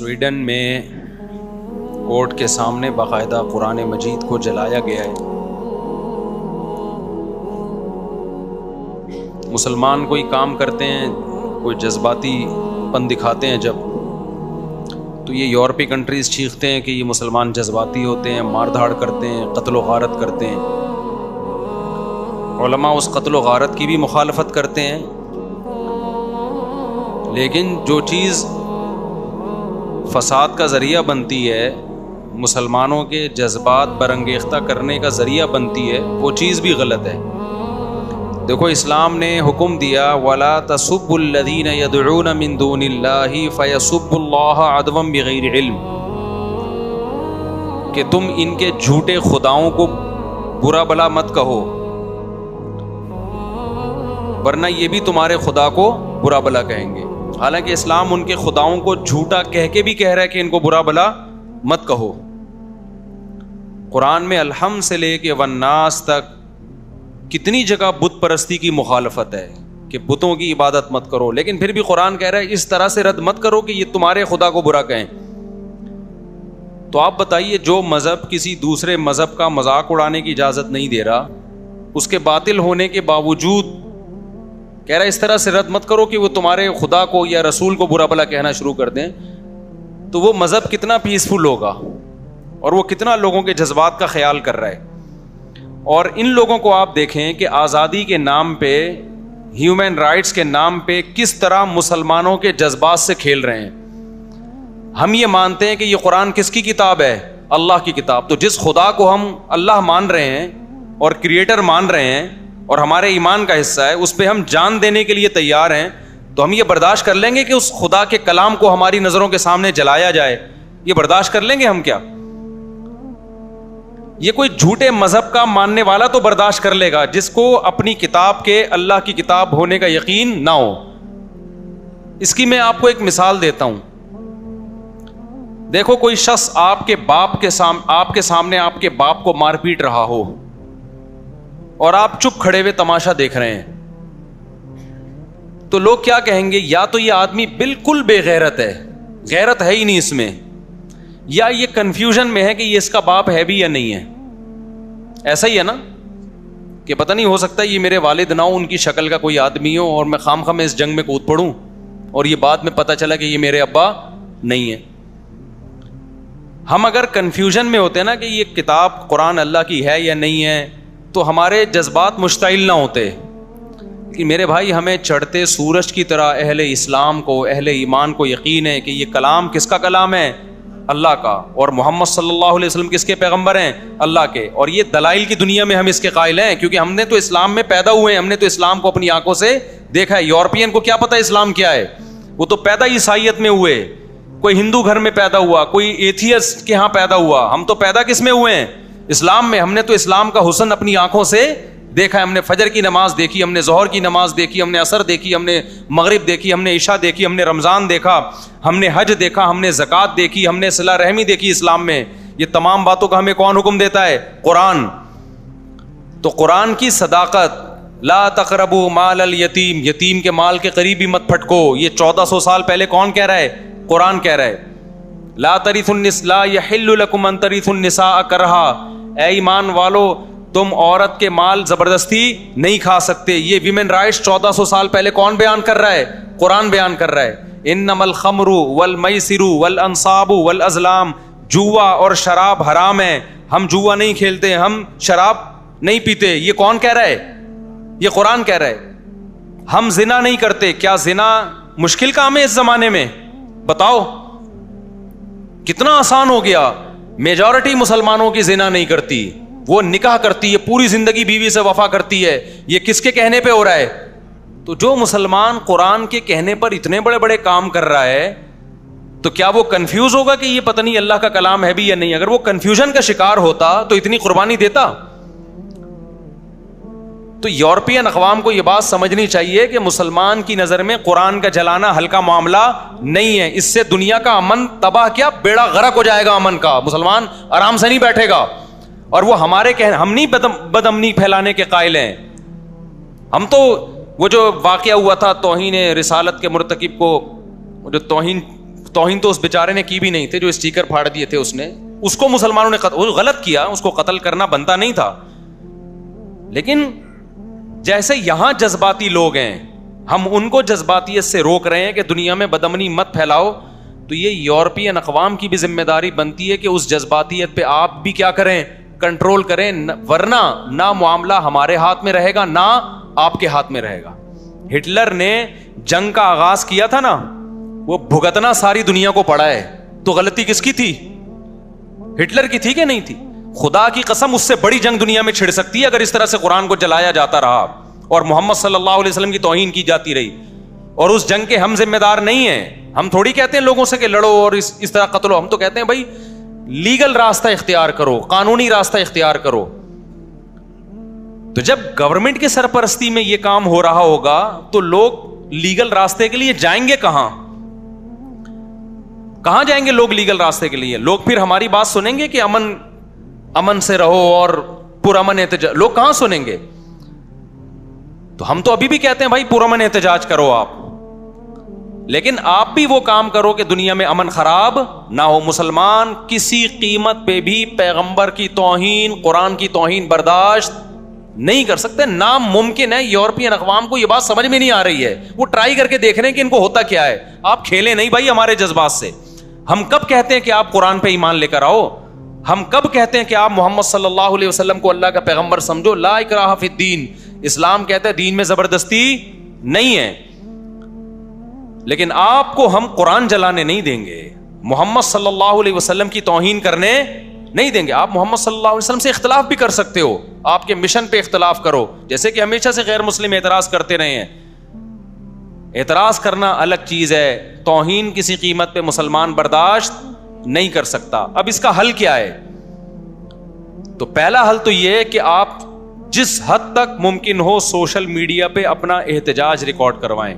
Sweden میں court کے سامنے باقاعدہ قرآن مجید کو جلایا گیا ہے. مسلمان کوئی کام کرتے ہیں, کوئی جذباتی پن دکھاتے ہیں جب, تو یہ یورپی کنٹریز چیختے ہیں کہ یہ مسلمان جذباتی ہوتے ہیں, مار دھاڑ کرتے ہیں, قتل و غارت کرتے ہیں. علماء اس قتل و غارت کی بھی مخالفت کرتے ہیں, لیکن جو چیز فساد کا ذریعہ بنتی ہے, مسلمانوں کے جذبات برانگیختہ کرنے کا ذریعہ بنتی ہے, وہ چیز بھی غلط ہے. دیکھو اسلام نے حکم دیا وَلَا تَسُبُّوا الَّذِينَ يَدْعُونَ مِن دُونِ اللَّهِ فَيَسُبُّوا اللَّهَ عَدْوًا بِغَيْرِ عِلْمٍ, کہ تم ان کے جھوٹے خداؤں کو برا بلا مت کہو, ورنہ یہ بھی تمہارے خدا کو برا بلا کہیں گے. حالانکہ اسلام ان کے خداؤں کو جھوٹا کہہ کے بھی کہہ رہا ہے کہ ان کو برا بلا مت کہو. قرآن میں الحمد سے لے کے والناس تک کتنی جگہ بت پرستی کی مخالفت ہے کہ بتوں کی عبادت مت کرو, لیکن پھر بھی قرآن کہہ رہا ہے اس طرح سے رد مت کرو کہ یہ تمہارے خدا کو برا کہیں. تو آپ بتائیے, جو مذہب کسی دوسرے مذہب کا مذاق اڑانے کی اجازت نہیں دے رہا, اس کے باطل ہونے کے باوجود کہہ رہا ہے اس طرح سے رد مت کرو کہ وہ تمہارے خدا کو یا رسول کو برا بلا کہنا شروع کر دیں, تو وہ مذہب کتنا پیسفل ہوگا اور وہ کتنا لوگوں کے جذبات کا خیال کر رہا ہے. اور ان لوگوں کو آپ دیکھیں کہ آزادی کے نام پہ, ہیومن رائٹس کے نام پہ کس طرح مسلمانوں کے جذبات سے کھیل رہے ہیں. ہم یہ مانتے ہیں کہ یہ قرآن کس کی کتاب ہے؟ اللہ کی کتاب. تو جس خدا کو ہم اللہ مان رہے ہیں اور کریٹر مان رہے ہیں اور ہمارے ایمان کا حصہ ہے, اس پہ ہم جان دینے کے لیے تیار ہیں, تو ہم یہ برداشت کر لیں گے کہ اس خدا کے کلام کو ہماری نظروں کے سامنے جلایا جائے؟ یہ برداشت کر لیں گے ہم کیا؟ یہ کوئی جھوٹے مذہب کا ماننے والا تو برداشت کر لے گا جس کو اپنی کتاب کے اللہ کی کتاب ہونے کا یقین نہ ہو. اس کی میں آپ کو ایک مثال دیتا ہوں. دیکھو کوئی شخص آپ کے سامنے آپ کے باپ کو مار پیٹ رہا ہو اور آپ چپ کھڑے ہوئے تماشا دیکھ رہے ہیں, تو لوگ کیا کہیں گے؟ یا تو یہ آدمی بالکل بے غیرت ہے, غیرت ہے ہی نہیں اس میں, یا یہ کنفیوژن میں ہے کہ یہ اس کا باپ ہے بھی یا نہیں ہے. ایسا ہی ہے نا کہ پتہ نہیں, ہو سکتا ہے یہ میرے والد نہ ہو, ان کی شکل کا کوئی آدمی ہو, اور میں خام میں اس جنگ میں کود پڑوں اور یہ بعد میں پتہ چلا کہ یہ میرے ابا نہیں ہے. ہم اگر کنفیوژن میں ہوتے نا کہ یہ کتاب قرآن اللہ کی ہے یا نہیں ہے, تو ہمارے جذبات مشتعل نہ ہوتے. کہ میرے بھائی, ہمیں چڑھتے سورج کی طرح اہل اسلام کو, اہل ایمان کو یقین ہے کہ یہ کلام کس کا کلام ہے؟ اللہ کا. اور محمد صلی اللہ علیہ وسلم کس کے پیغمبر ہیں؟ اللہ کے. اور یہ دلائل کی دنیا میں ہم اس کے قائل ہیں, کیونکہ ہم نے تو اسلام میں پیدا ہوئے ہیں, ہم نے تو اسلام کو اپنی آنکھوں سے دیکھا ہے. یورپین کو کیا پتا اسلام کیا ہے؟ وہ تو پیدا عیسائیت میں ہوئے, کوئی ہندو گھر میں پیدا ہوا, کوئی ایتھیسٹ کے ہاں پیدا ہوا. ہم تو پیدا کس میں ہوئے ہیں؟ اسلام میں. ہم نے تو اسلام کا حسن اپنی آنکھوں سے دیکھا ہے. ہم نے فجر کی نماز دیکھی, ہم نے ظہر کی نماز دیکھی, ہم نے عصر دیکھی, ہم نے مغرب دیکھی, ہم نے عشاء دیکھی, ہم نے رمضان دیکھا, ہم نے حج دیکھا, ہم نے زکوٰۃ دیکھی, ہم نے صلہ رحمی دیکھی اسلام میں. یہ تمام باتوں کا ہمیں کون حکم دیتا ہے؟ قرآن. تو قرآن کی صداقت, لا تقربوا مال الیتیم, یتیم کے مال کے قریب بھی مت پھٹکو, یہ 1400 سال پہلے کون کہہ رہا ہے؟ قرآن کہہ رہا ہے. لا ترثوا النساء, لا یحل لکم ان ترثوا النساء کرہا, اے ایمان والو تم عورت کے مال زبردستی نہیں کھا سکتے. یہ ویمن رائٹس 1400 سال پہلے کون بیان کر رہا ہے؟ قرآن بیان کر رہا ہے. انما الخمر والمیسر والانصاب والازلام, جوا اور شراب حرام ہے, ہم جوا نہیں کھیلتے, ہم شراب نہیں پیتے. یہ کون کہہ رہا ہے؟ یہ قرآن کہہ رہا ہے. ہم زنا نہیں کرتے. کیا زنا مشکل کام ہے اس زمانے میں؟ بتاؤ, کتنا آسان ہو گیا. میجورٹی مسلمانوں کی زنا نہیں کرتی, وہ نکاح کرتی ہے, پوری زندگی بیوی سے وفا کرتی ہے. یہ کس کے کہنے پہ ہو رہا ہے؟ تو جو مسلمان قرآن کے کہنے پر اتنے بڑے بڑے کام کر رہا ہے, تو کیا وہ کنفیوز ہوگا کہ یہ پتہ نہیں اللہ کا کلام ہے بھی یا نہیں؟ اگر وہ کنفیوژن کا شکار ہوتا تو اتنی قربانی دیتا؟ تو یورپین اقوام کو یہ بات سمجھنی چاہیے کہ مسلمان کی نظر میں قرآن کا جلانا ہلکا معاملہ نہیں ہے. اس سے دنیا کا امن تباہ, کیا بیڑا غرق ہو جائے گا امن کا. مسلمان آرام سے نہیں بیٹھے گا. اور وہ ہمارے ہم نہیں بد امنی پھیلانے کے قائل ہیں. ہم تو وہ جو واقعہ ہوا تھا توہین رسالت کے مرتکب کو جو توہین توہین تو اس بیچارے نے کی بھی نہیں تھے جو اسٹیکر پھاڑ دیے تھے اس کو مسلمانوں نے غلط کیا, اس کو قتل کرنا بنتا نہیں تھا. لیکن جیسے یہاں جذباتی لوگ ہیں, ہم ان کو جذباتیت سے روک رہے ہیں کہ دنیا میں بدامنی مت پھیلاؤ, تو یہ یورپین اقوام کی بھی ذمہ داری بنتی ہے کہ اس جذباتیت پہ آپ بھی کیا کریں, کنٹرول کریں, ورنہ نہ معاملہ ہمارے ہاتھ میں رہے گا نہ آپ کے ہاتھ میں رہے گا. ہٹلر نے جنگ کا آغاز کیا تھا نا, وہ بھگتنا ساری دنیا کو پڑا ہے, تو غلطی کس کی تھی؟ ہٹلر کی تھی کہ نہیں تھی؟ خدا کی قسم اس سے بڑی جنگ دنیا میں چھڑ سکتی ہے اگر اس طرح سے قرآن کو جلایا جاتا رہا اور محمد صلی اللہ علیہ وسلم کی توہین کی جاتی رہی. اور اس جنگ کے ہم ذمہ دار نہیں ہیں. ہم تھوڑی کہتے ہیں لوگوں سے کہ لڑو اور اس طرح قتل ہو, ہم تو کہتے ہیں بھائی لیگل راستہ اختیار کرو, قانونی راستہ اختیار کرو. تو جب گورنمنٹ کی سرپرستی میں یہ کام ہو رہا ہوگا تو لوگ لیگل راستے کے لیے جائیں گے کہاں جائیں گے لوگ لیگل راستے کے لیے؟ لوگ پھر ہماری بات سنیں گے کہ امن سے رہو اور پرامن احتجاج, لوگ کہاں سنیں گے؟ تو ہم تو ابھی بھی کہتے ہیں بھائی پرامن احتجاج کرو آپ, لیکن آپ بھی وہ کام کرو کہ دنیا میں امن خراب نہ ہو. مسلمان کسی قیمت پہ بھی پیغمبر کی توہین, قرآن کی توہین برداشت نہیں کر سکتے, ناممکن ہے. یورپین اقوام کو یہ بات سمجھ میں نہیں آ رہی ہے, وہ ٹرائی کر کے دیکھ رہے ہیں کہ ان کو ہوتا کیا ہے. آپ کھیلیں نہیں بھائی ہمارے جذبات سے. ہم کب کہتے ہیں کہ آپ قرآن پہ ایمان لے کر آؤ؟ ہم کب کہتے ہیں کہ آپ محمد صلی اللہ علیہ وسلم کو اللہ کا پیغمبر سمجھو؟ لا اکراہ فی الدین, اسلام کہتا ہے دین میں زبردستی نہیں ہے. لیکن آپ کو ہم قرآن جلانے نہیں دیں گے, محمد صلی اللہ علیہ وسلم کی توہین کرنے نہیں دیں گے. آپ محمد صلی اللہ علیہ وسلم سے اختلاف بھی کر سکتے ہو, آپ کے مشن پہ اختلاف کرو, جیسے کہ ہمیشہ سے غیر مسلم اعتراض کرتے رہے ہیں. اعتراض کرنا الگ چیز ہے, توہین کسی قیمت پہ مسلمان برداشت نہیں کر سکتا. اب اس کا حل کیا ہے؟ تو پہلا حل تو یہ ہے کہ آپ جس حد تک ممکن ہو سوشل میڈیا پہ اپنا احتجاج ریکارڈ کروائیں.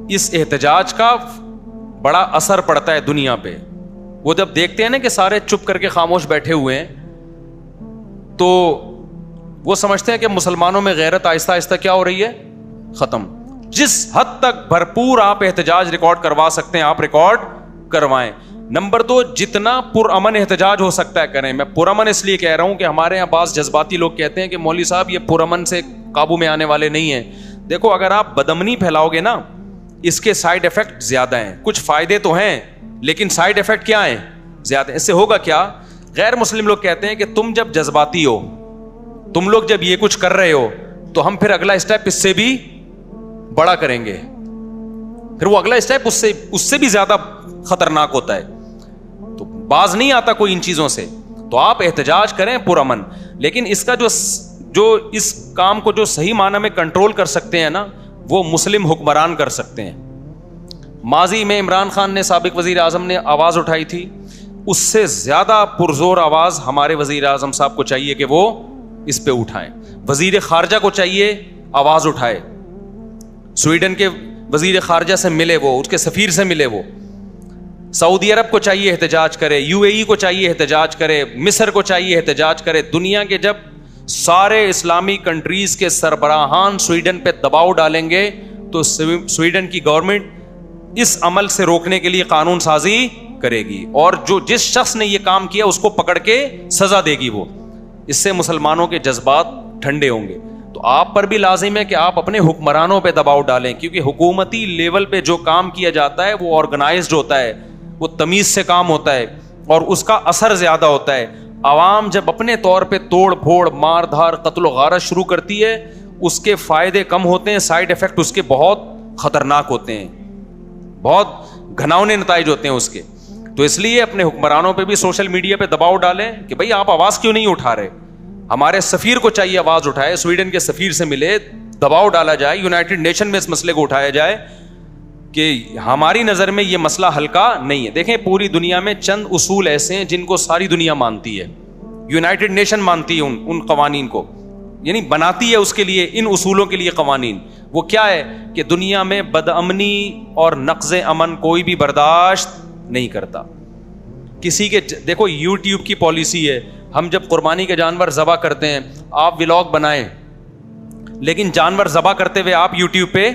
اس احتجاج کا بڑا اثر پڑتا ہے دنیا پہ. وہ جب دیکھتے ہیں نا کہ سارے چپ کر کے خاموش بیٹھے ہوئے ہیں تو وہ سمجھتے ہیں کہ مسلمانوں میں غیرت آہستہ آہستہ کیا ہو رہی ہے, ختم. جس حد تک بھرپور آپ احتجاج ریکارڈ کروا سکتے ہیں آپ ریکارڈ کروائیں. نمبر 2, جتنا پرامن احتجاج ہو سکتا ہے کریں. میں پرامن اس لیے کہہ رہا ہوں کہ ہمارے یہاں بعض جذباتی لوگ کہتے ہیں کہ مولوی صاحب یہ پرامن سے قابو میں آنے والے نہیں ہیں. دیکھو اگر آپ بدامنی پھیلاؤ گے نا, اس کے سائیڈ افیکٹ زیادہ ہیں. کچھ فائدے تو ہیں لیکن سائیڈ افیکٹ کیا ہیں؟ زیادہ. اس سے ہوگا کیا؟ غیر مسلم لوگ کہتے ہیں کہ تم جب جذباتی ہو, تم لوگ جب یہ کچھ کر رہے ہو تو ہم پھر اگلا اسٹیپ اس سے بھی بڑا کریں گے. پھر وہ اگلا اسٹیپ اس سے بھی زیادہ خطرناک ہوتا ہے. تو باز نہیں آتا کوئی ان چیزوں سے. تو آپ احتجاج کریں پرامن, لیکن اس کا جو اس کام کو جو صحیح معنی میں کنٹرول کر سکتے ہیں نا, وہ مسلم حکمران کر سکتے ہیں. ماضی میں عمران خان نے, سابق وزیر اعظم نے آواز اٹھائی تھی, اس سے زیادہ پرزور آواز ہمارے وزیر اعظم صاحب کو چاہیے کہ وہ اس پہ اٹھائیں. وزیر خارجہ کو چاہیے آواز اٹھائے, سویڈن کے وزیر خارجہ سے ملے, وہ اس کے سفیر سے ملے, وہ سعودی عرب کو چاہیے احتجاج کرے, UAE کو چاہیے احتجاج کرے, مصر کو چاہیے احتجاج کرے. دنیا کے جب سارے اسلامی کنٹریز کے سربراہان سویڈن پہ دباؤ ڈالیں گے تو سویڈن کی گورنمنٹ اس عمل سے روکنے کے لیے قانون سازی کرے گی, اور جس شخص نے یہ کام کیا اس کو پکڑ کے سزا دے گی. وہ اس سے مسلمانوں کے جذبات ٹھنڈے ہوں گے. تو آپ پر بھی لازم ہے کہ آپ اپنے حکمرانوں پہ دباؤ ڈالیں, کیونکہ حکومتی لیول پہ جو کام کیا جاتا ہے وہ آرگنائزڈ ہوتا ہے, وہ تمیز سے کام ہوتا ہے اور اس کا اثر زیادہ ہوتا ہے. عوام جب اپنے طور پہ توڑ پھوڑ, مار دھار, قتل و غارت شروع کرتی ہے, اس کے فائدے کم ہوتے ہیں, سائیڈ افیکٹ اس کے بہت خطرناک ہوتے ہیں, بہت گھناؤنے نتائج ہوتے ہیں اس کے. تو اس لیے اپنے حکمرانوں پہ بھی سوشل میڈیا پہ دباؤ ڈالیں کہ بھائی آپ آواز کیوں نہیں اٹھا رہے. ہمارے سفیر کو چاہیے آواز اٹھائے, سویڈن کے سفیر سے ملے, دباؤ ڈالا جائے, یونائٹڈ نیشن میں اس مسئلے کو اٹھایا جائے کہ ہماری نظر میں یہ مسئلہ ہلکا نہیں ہے. دیکھیں پوری دنیا میں چند اصول ایسے ہیں جن کو ساری دنیا مانتی ہے. یونائٹڈ نیشن مانتی ہے ان قوانین کو, یعنی بناتی ہے اس کے لیے, ان اصولوں کے لیے قوانین. وہ کیا ہے کہ دنیا میں بدامنی اور نقض امن کوئی بھی برداشت نہیں کرتا کسی کے. دیکھو یوٹیوب کی پالیسی ہے, ہم جب قربانی کے جانور ذبح کرتے ہیں آپ ولاگ بنائیں, لیکن جانور ذبح کرتے ہوئے آپ یوٹیوب پہ